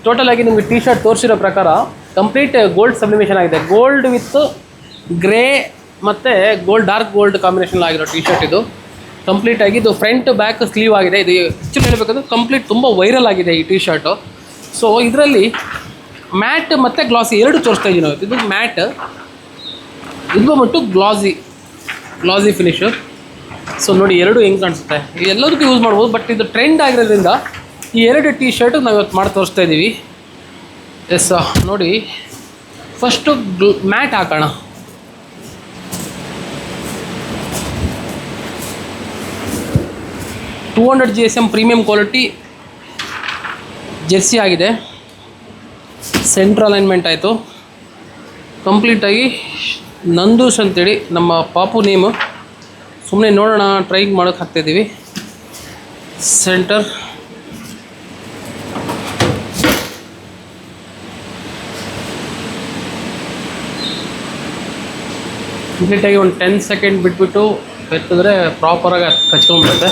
Total ಆಗಿ ನಿಮಗೆ T shirt ತೋರಿಸಿರೋ ಪ್ರಕಾರ ಕಂಪ್ಲೀಟ್ ಗೋಲ್ಡ್ ಸಬ್ಲಿಮೇಷನ್ ಆಗಿದೆ. ಗೋಲ್ಡ್ ವಿತ್ ಗ್ರೇ ಮತ್ತು ಡಾರ್ಕ್ ಗೋಲ್ಡ್ ಕಾಂಬಿನೇಷನ್ ಆಗಿರೋ ಟಿ ಶರ್ಟ್ ಇದು. ಕಂಪ್ಲೀಟಾಗಿ ಇದು ಫ್ರಂಟ್ ಬ್ಯಾಕ್ ಸ್ಲೀವ್ ಆಗಿದೆ. ಇದು ಆ್ಯಕ್ಚುಲಿ ಹೇಳಬೇಕಂದ್ರೆ ಕಂಪ್ಲೀಟ್ ತುಂಬ ವೈರಲ್ ಆಗಿದೆ ಈ ಟಿ ಶರ್ಟು. ಸೊ ಇದರಲ್ಲಿ ಮ್ಯಾಟ್ ಮತ್ತು ಗ್ಲಾಸಿ ಎರಡು ತೋರಿಸ್ತಾ ಇದ್ದೀವಿ ನಾವು. ಇದು ಮ್ಯಾಟ್, ಇದು ಬಂದ್ಬಿಟ್ಟು ಗ್ಲಾಸಿ ಫಿನಿಶು. ಸೊ ನೋಡಿ ಎರಡು ಹೆಂಗೆ ಕಾಣಿಸುತ್ತೆ. ಎಲ್ಲದಕ್ಕೂ ಯೂಸ್ ಮಾಡ್ಬೋದು, ಬಟ್ ಇದು ಟ್ರೆಂಡ್ ಆಗಿರೋದ್ರಿಂದ ಈ ಎರಡು ಟಿ ಶರ್ಟು ನಾವು ಇವತ್ತು ಮಾಡಿ ತೋರಿಸ್ತಾ ಇದ್ದೀವಿ. ಎಸ್ ನೋಡಿ, ಫಸ್ಟು ಮ್ಯಾಟ್ ಹಾಕೋಣ. $200 GSM ಪ್ರೀಮಿಯಂ ಕ್ವಾಲಿಟಿ ಜೆರ್ಸಿ ಆಗಿದೆ. ಸೆಂಟ್ರ್ ಅಲೈನ್ಮೆಂಟ್ ಆಯಿತು. ಕಂಪ್ಲೀಟಾಗಿ ನಂದೂಸ್ ಅಂತೇಳಿ ನಮ್ಮ ಪಾಪು ನೇಮು. ಸುಮ್ಮನೆ ನೋಡೋಣ, ಟ್ರೈ ಮಾಡೋಕ್ಕೆ ಹಾಕ್ತಾಯಿದ್ದೀವಿ. ಸೆಂಟರ್ ಕಂಪ್ಲೀಟಾಗಿ ಒಂದು 10 ಸೆಕೆಂಡ್ ಬಿಟ್ಬಿಟ್ಟು ಎತ್ತಿದ್ರೆ ಪ್ರಾಪರಾಗಿ ಕಚ್ಕೊಂಡ್ಬಿಡುತ್ತೆ.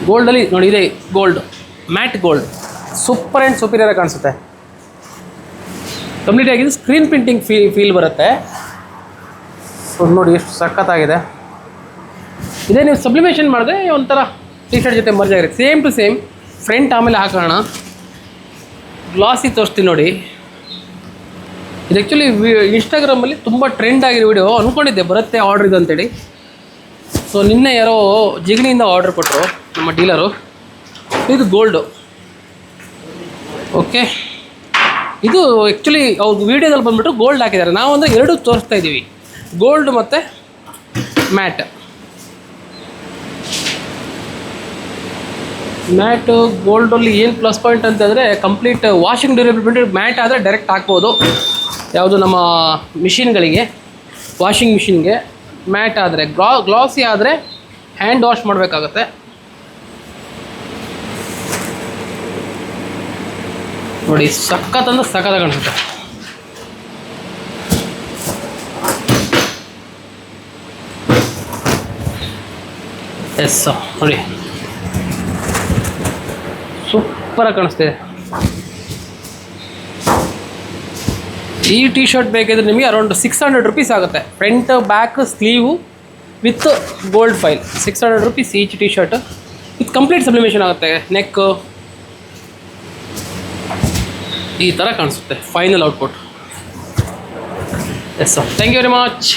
ಗೋಲ್ಡಲ್ಲಿ ನೋಡಿ, ಇದೆ gold, mat gold, super and superior ಕಾಣಿಸುತ್ತೆ. ಕಂಪ್ಲೀಟ್ ಆಗಿದೆ. ಸ್ಕ್ರೀನ್ ಪ್ರಿಂಟಿಂಗ್ ಫೀಲ್ ಬರುತ್ತೆ. ಸೊ ನೋಡಿ ಎಷ್ಟು ಸಖತ್ತಾಗಿದೆ. ಇದೇ ನೀವು ಸಬ್ಲಿಮೇಷನ್ ಮಾಡಿದ್ರೆ ಒಂಥರ ಟಿ ಶರ್ಟ್ ಜೊತೆ ಮರ್ಜ್ ಆಗಿರುತ್ತೆ. ಸೇಮ್ ಟು ಸೇಮ್ ಫ್ರಂಟ್ ಆಮೇಲೆ ಹಾಕೋಣ. ಗ್ಲಾಸಿ ತೋರಿಸ್ತೀನಿ ನೋಡಿ. ಇದು ಆ್ಯಕ್ಚುಲಿ ಇನ್ಸ್ಟಾಗ್ರಾಮಲ್ಲಿ ತುಂಬ ಟ್ರೆಂಡ್ ಆಗಿರೋ ವಿಡಿಯೋ. ಅಂದ್ಕೊಂಡಿದ್ದೆ ಬರುತ್ತೆ ಆರ್ಡ್ರ್ ಇದು ಅಂತೇಳಿ. ಸೊ ನಿನ್ನೆ ಯಾರೋ ಜಿಗಣಿಯಿಂದ ಆರ್ಡ್ರ್ ಕೊಟ್ಟರು ನಮ್ಮ ಡೀಲರು. ಇದು ಗೋಲ್ಡು. ಓಕೆ, ಇದು ಆ್ಯಕ್ಚುಲಿ ಅವ್ರು ವೀಡಿಯೋದಲ್ಲಿ ಬಂದುಬಿಟ್ಟು ಗೋಲ್ಡ್ ಹಾಕಿದ್ದಾರೆ. ನಾವು ಅಂದರೆ ಎರಡೂ ತೋರಿಸ್ತಾ ಇದ್ದೀವಿ, ಗೋಲ್ಡ್ ಮತ್ತು ಮ್ಯಾಟ್. ಮ್ಯಾಟು ಗೋಲ್ಡಲ್ಲಿ ಏನು ಪ್ಲಸ್ ಪಾಯಿಂಟ್ ಅಂತಂದರೆ ಕಂಪ್ಲೀಟ್ ವಾಷಿಂಗ್ ಡ್ಯೂರೇಬಿಲಿಟಿ. ಮ್ಯಾಟ್ ಆದರೆ ಡೈರೆಕ್ಟ್ ಹಾಕ್ಬೋದು ಯಾವುದು ನಮ್ಮ ಮಿಷಿನ್ಗಳಿಗೆ, ವಾಷಿಂಗ್ ಮಿಷಿನ್ಗೆ. ಮ್ಯಾಟ್ ಆದರೆ ಗ್ಲಾಸಿ ಆದರೆ ಹ್ಯಾಂಡ್ ವಾಶ್ ಮಾಡಬೇಕಾಗತ್ತೆ. ನೋಡಿ ಸಖತ್ತಂದ್ರೆ ಸಖತ್ತಾಗಿ ಕಾಣಿಸುತ್ತೆ. ಎಸ್ ನೋಡಿ, ಸೂಪರಾಗಿ ಕಾಣಿಸ್ತಿದೆ. ಈ ಟಿ ಶರ್ಟ್ ಬೇಕಿದ್ರೆ ನಿಮಗೆ ಅರೌಂಡ್ ₹600 ಆಗುತ್ತೆ. Front back sleeve with gold foil. ₹600 each T shirt with complete sublimation ಆಗುತ್ತೆ. ನೆಕ್ ಈ ಥರ ಕಾಣಿಸುತ್ತೆ final output. Yes sir, thank you very much.